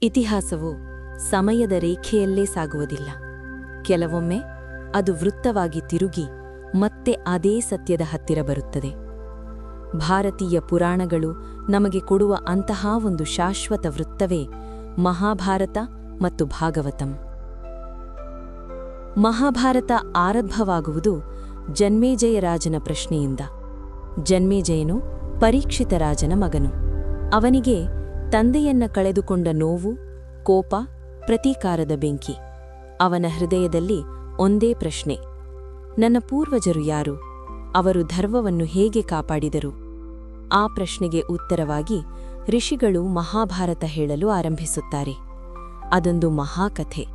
ಇತಿಹಾಸವು ಸಮಯದ ರೇಖೆಯಲ್ಲೇ ಸಾಗುವುದಿಲ್ಲ. ಕೆಲವೊಮ್ಮೆ ಅದು ವೃತ್ತವಾಗಿ ತಿರುಗಿ ಮತ್ತೆ ಅದೇ ಸತ್ಯದ ಹತ್ತಿರ ಬರುತ್ತದೆ. ಭಾರತೀಯ ಪುರಾಣಗಳು ನಮಗೆ ಕೊಡುವ ಅಂತಹ ಒಂದು ಶಾಶ್ವತ ವೃತ್ತವೇ ಮಹಾಭಾರತ ಮತ್ತು ಭಾಗವತಂ. ಮಹಾಭಾರತ ಆರಂಭವಾಗುವುದು ಜನ್ಮೇಜಯ ರಾಜನ ಪ್ರಶ್ನೆಯಿಂದ. ಜನ್ಮೇಜಯನು ಪರೀಕ್ಷಿತ ರಾಜನ ಮಗನು. ಅವನಿಗೆ ತಂದೆಯನ್ನ ಕಳೆದುಕೊಂಡ ನೋವು, ಕೋಪ, ಪ್ರತೀಕಾರದ ಬೆಂಕಿ. ಅವನ ಹೃದಯದಲ್ಲಿ ಒಂದೇ ಪ್ರಶ್ನೆ: ನನ್ನ ಪೂರ್ವಜರು ಯಾರು? ಅವರು ಧರ್ಮವನ್ನು ಹೇಗೆ ಕಾಪಾಡಿದರು? ಆ ಪ್ರಶ್ನೆಗೆ ಉತ್ತರವಾಗಿ ಋಷಿಗಳು ಮಹಾಭಾರತ ಹೇಳಲು ಆರಂಭಿಸುತ್ತಾರೆ. ಅದೊಂದು ಮಹಾಕಥೆ.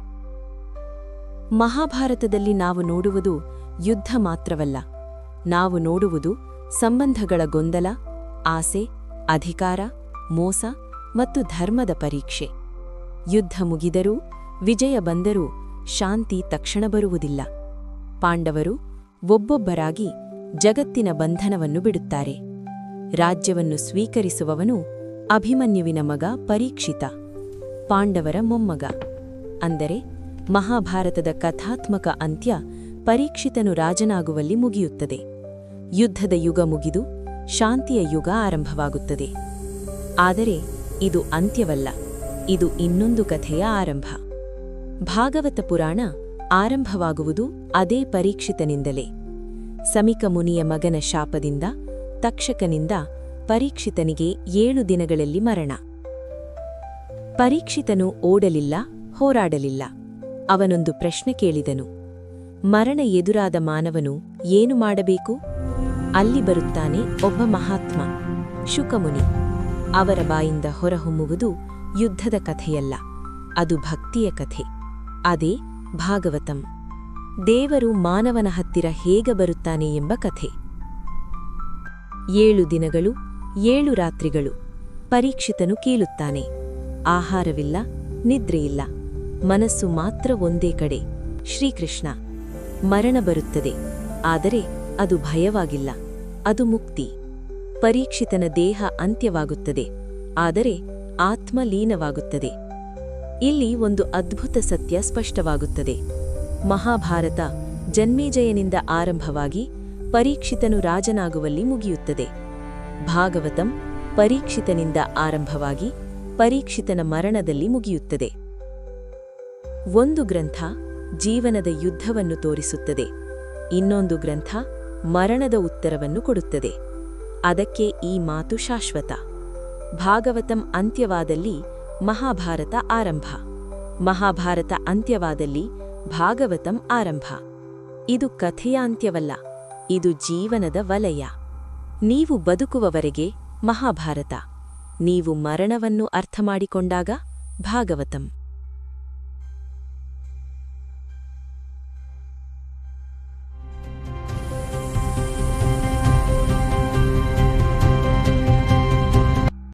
ಮಹಾಭಾರತದಲ್ಲಿ ನಾವು ನೋಡುವುದು ಯುದ್ಧ ಮಾತ್ರವಲ್ಲ, ನಾವು ನೋಡುವುದು ಸಂಬಂಧಗಳ ಗೊಂದಲ, ಆಸೆ, ಅಧಿಕಾರ, ಮೋಸ ಮತ್ತು ಧರ್ಮದ ಪರೀಕ್ಷೆ. ಯುದ್ಧ ಮುಗಿದರೂ, ವಿಜಯ ಬಂದರೂ ಶಾಂತಿ ತಕ್ಷಣ ಬರುವುದಿಲ್ಲ. ಪಾಂಡವರು ಒಬ್ಬೊಬ್ಬರಾಗಿ ಜಗತ್ತಿನ ಬಂಧನವನ್ನು ಬಿಡುತ್ತಾರೆ. ರಾಜ್ಯವನ್ನು ಸ್ವೀಕರಿಸುವವನು ಅಭಿಮನ್ಯುವಿನ ಮಗ ಪರೀಕ್ಷಿತ, ಪಾಂಡವರ ಮೊಮ್ಮಗ. ಅಂದರೆ ಮಹಾಭಾರತದ ಕಥಾತ್ಮಕ ಅಂತ್ಯ ಪರೀಕ್ಷಿತನು ರಾಜನಾಗುವಲ್ಲಿ ಮುಗಿಯುತ್ತದೆ. ಯುದ್ಧದ ಯುಗ ಮುಗಿದು ಶಾಂತಿಯ ಯುಗ ಆರಂಭವಾಗುತ್ತದೆ. ಆದರೆ ಇದು ಅಂತ್ಯವಲ್ಲ, ಇದು ಇನ್ನೊಂದು ಕಥೆಯ ಆರಂಭ. ಭಾಗವತ ಪುರಾಣ ಆರಂಭವಾಗುವುದು ಅದೇ ಪರೀಕ್ಷಿತನಿಂದಲೇ. ಸಮಿಕ ಮುನಿಯ ಮಗನ ಶಾಪದಿಂದ, ತಕ್ಷಕನಿಂದ ಪರೀಕ್ಷಿತನಿಗೆ 7 ದಿನಗಳಲ್ಲಿ ಮರಣ. ಪರೀಕ್ಷಿತನು ಓಡಲಿಲ್ಲ, ಹೋರಾಡಲಿಲ್ಲ. ಅವನೊಂದು ಪ್ರಶ್ನೆ ಕೇಳಿದನು: ಮರಣ ಎದುರಾದ ಮಾನವನು ಏನು ಮಾಡಬೇಕು? ಅಲ್ಲಿ ಬರುತ್ತಾನೆ ಒಬ್ಬ ಮಹಾತ್ಮ, ಶುಕಮುನಿ. ಅವರ ಬಾಯಿಂದ ಹೊರಹೊಮ್ಮುವುದು ಯುದ್ಧದ ಕಥೆಯಲ್ಲ, ಅದು ಭಕ್ತಿಯ ಕಥೆ. ಅದೇ ಭಾಗವತಂ. ದೇವರು ಮಾನವನ ಹತ್ತಿರ ಹೇಗೆ ಬರುತ್ತಾನೆ ಎಂಬ ಕಥೆ. 7 ದಿನಗಳು, 7 ರಾತ್ರಿಗಳು. ಪರೀಕ್ಷಿತನು ಕೀಳುತ್ತಾನೆ. ಆಹಾರವಿಲ್ಲ, ನಿದ್ರೆಯಿಲ್ಲ, ಮನಸ್ಸು ಮಾತ್ರ ಒಂದೇ ಕಡೆ, ಶ್ರೀಕೃಷ್ಣ. ಮರಣ ಬರುತ್ತದೆ, ಆದರೆ ಅದು ಭಯವಾಗಿಲ್ಲ, ಅದು ಮುಕ್ತಿ. ಪರೀಕ್ಷಿತನ ದೇಹ ಅಂತ್ಯವಾಗುತ್ತದೆ, ಆದರೆ ಆತ್ಮ ಲೀನವಾಗುತ್ತದೆ. ಇಲ್ಲಿ ಒಂದು ಅದ್ಭುತ ಸತ್ಯ ಸ್ಪಷ್ಟವಾಗುತ್ತದೆ. ಮಹಾಭಾರತ ಜನ್ಮೇಜಯನಿಂದ ಆರಂಭವಾಗಿ ಪರೀಕ್ಷಿತನು ರಾಜನಾಗುವಲ್ಲಿ ಮುಗಿಯುತ್ತದೆ. ಭಾಗವತಂ ಪರೀಕ್ಷಿತನಿಂದ ಆರಂಭವಾಗಿ ಪರೀಕ್ಷಿತನ ಮರಣದಲ್ಲಿ ಮುಗಿಯುತ್ತದೆ. ಒಂದು ಗ್ರಂಥ ಜೀವನದ ಯುದ್ಧವನ್ನು ತೋರಿಸುತ್ತದೆ, ಇನ್ನೊಂದು ಗ್ರಂಥ ಮರಣದ ಉತ್ತರವನ್ನು ಕೊಡುತ್ತದೆ. ಅದಕ್ಕೆ ಈ ಮಾತು ಶಾಶ್ವತ. ಭಾಗವತಂ ಅಂತ್ಯವಾದಲ್ಲಿ ಮಹಾಭಾರತ ಆರಂಭ, ಮಹಾಭಾರತ ಅಂತ್ಯವಾದಲ್ಲಿ ಭಾಗವತಂ ಆರಂಭ. ಇದು ಕಥೆಯ ಅಂತ್ಯವಲ್ಲ, ಇದು ಜೀವನದ ವಲಯ. ನೀವು ಬದುಕುವವರೆಗೆ ಮಹಾಭಾರತ, ನೀವು ಮರಣವನ್ನು ಅರ್ಥಮಾಡಿಕೊಂಡಾಗ ಭಾಗವತಂ.